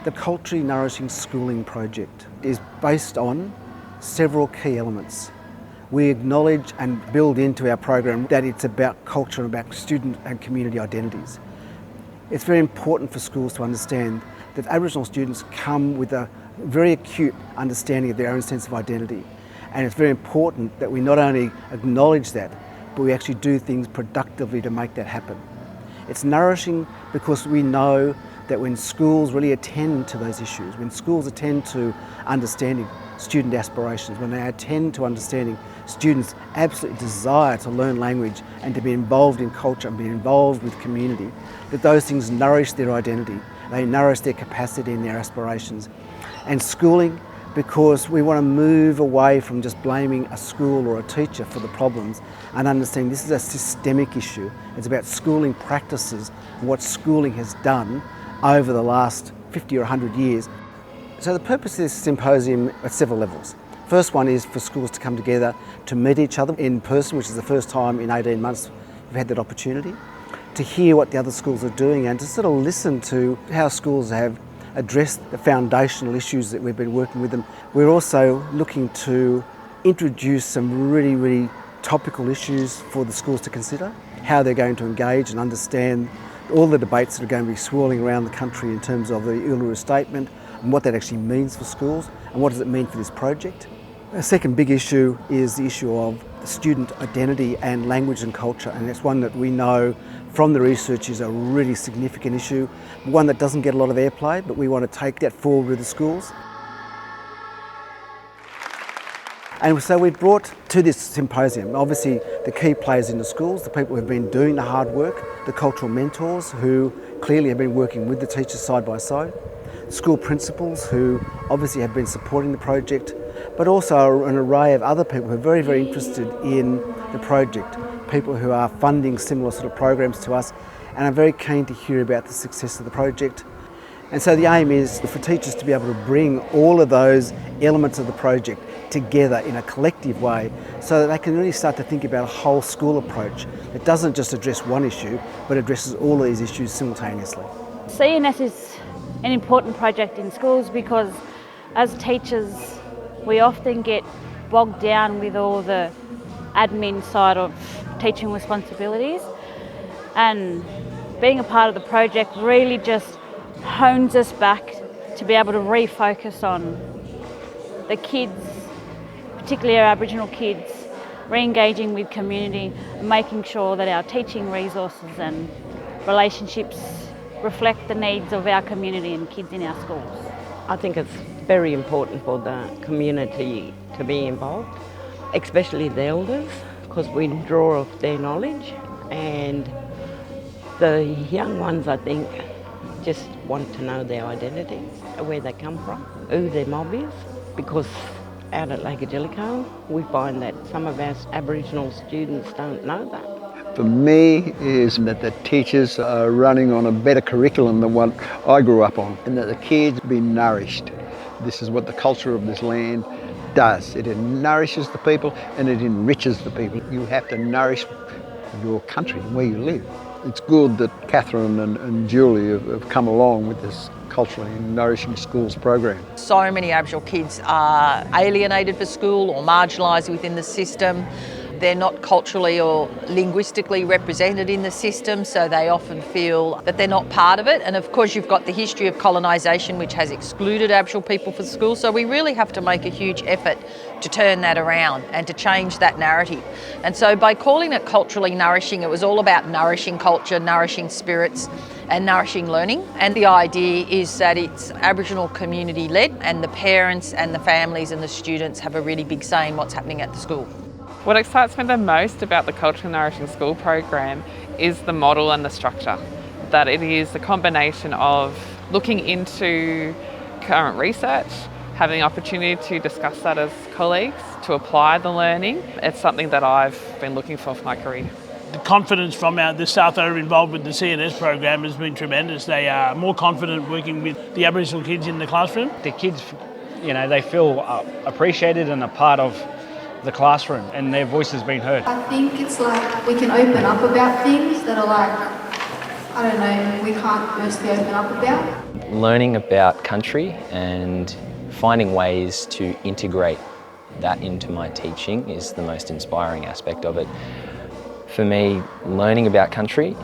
The Culturally Nourishing Schooling project is based on several key elements. We acknowledge and build into our program that it's about culture and about student and community identities. It's very important for schools to understand that Aboriginal students come with a very acute understanding of their own sense of identity. And it's very important that we not only acknowledge that, but we actually do things productively to make that happen. It's nourishing because we know that when schools really attend to those issues, when schools attend to understanding student aspirations, when they attend to understanding students' absolute desire to learn language and to be involved in culture and be involved with community, that those things nourish their identity, they nourish their capacity and their aspirations. And schooling, because we want to move away from just blaming a school or a teacher for the problems and understanding this is a systemic issue. It's about schooling practices and what schooling has done over the last 50 or 100 years. So the purpose of this symposium at several levels. First one is for schools to come together to meet each other in person, which is the first time in 18 months we've had that opportunity, to hear what the other schools are doing and to sort of listen to how schools have addressed the foundational issues that we've been working with them. We're also looking to introduce some really topical issues for the schools to consider, how they're going to engage and understand all the debates that are going to be swirling around the country in terms of the Uluru Statement and what that actually means for schools and what does it mean for this project. A second big issue is the issue of student identity and language and culture, and it's one that we know from the research is a really significant issue, one that doesn't get a lot of airplay, but we want to take that forward with the schools. And so we brought to this symposium, obviously the key players in the schools, the people who have been doing the hard work, the cultural mentors who clearly have been working with the teachers side by side, school principals who obviously have been supporting the project, but also an array of other people who are very interested in the project, people who are funding similar sort of programs to us and are very keen to hear about the success of the project. And so the aim is for teachers to be able to bring all of those elements of the project together in a collective way so that they can really start to think about a whole school approach that doesn't just address one issue but addresses all of these issues simultaneously. CNS is an important project in schools because as teachers we often get bogged down with all the admin side of teaching responsibilities, and being a part of the project really just hones us back to be able to refocus on the kids, particularly our Aboriginal kids, re-engaging with community and making sure that our teaching resources and relationships reflect the needs of our community and kids in our schools. I think it's very important for the community to be involved, especially the elders, because we draw off their knowledge, and the young ones, I think, just want to know their identities, where they come from, who their mob is, because out at Lake Jellicoe we find that some of our Aboriginal students don't know that. For me is that the teachers are running on a better curriculum than what I grew up on, and that the kids be nourished. This is what the culture of this land does. It nourishes the people and it enriches the people. You have to nourish your country and where you live. It's good that Catherine and Julie have come along with this Culturally Nourishing Schools program. So many Aboriginal kids are alienated for school or marginalised within the system. They're not culturally or linguistically represented in the system, so they often feel that they're not part of it. And of course you've got the history of colonisation which has excluded Aboriginal people from school, so we really have to make a huge effort to turn that around and to change that narrative. And so by calling it Culturally Nourishing, it was all about nourishing culture, nourishing spirits and nourishing learning. And the idea is that it's Aboriginal community led, and the parents and the families and the students have a really big say in what's happening at the school. What excites me the most about the Culturally Nourishing School program is the model and the structure. That it is a combination of looking into current research, having the opportunity to discuss that as colleagues, to apply the learning. It's something that I've been looking for my career. The confidence from the staff that are involved with the CNS program has been tremendous. They are more confident working with the Aboriginal kids in the classroom. The kids, they feel appreciated and a part of the classroom, and their voice has been heard. I think it's like we can open up about things that are like, I don't know, we can't mostly open up about. Learning about country and finding ways to integrate that into my teaching is the most inspiring aspect of it. For me, learning about country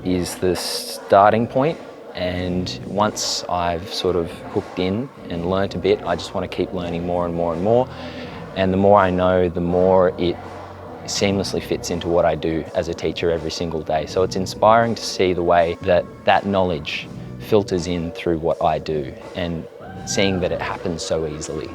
is the starting point, and once I've sort of hooked in and learnt a bit, I just want to keep learning more and more and more. And the more I know, the more it seamlessly fits into what I do as a teacher every single day. So it's inspiring to see the way that that knowledge filters in through what I do and seeing that it happens so easily.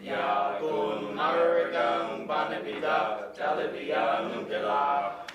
Ya kun margang banabida talabia nukila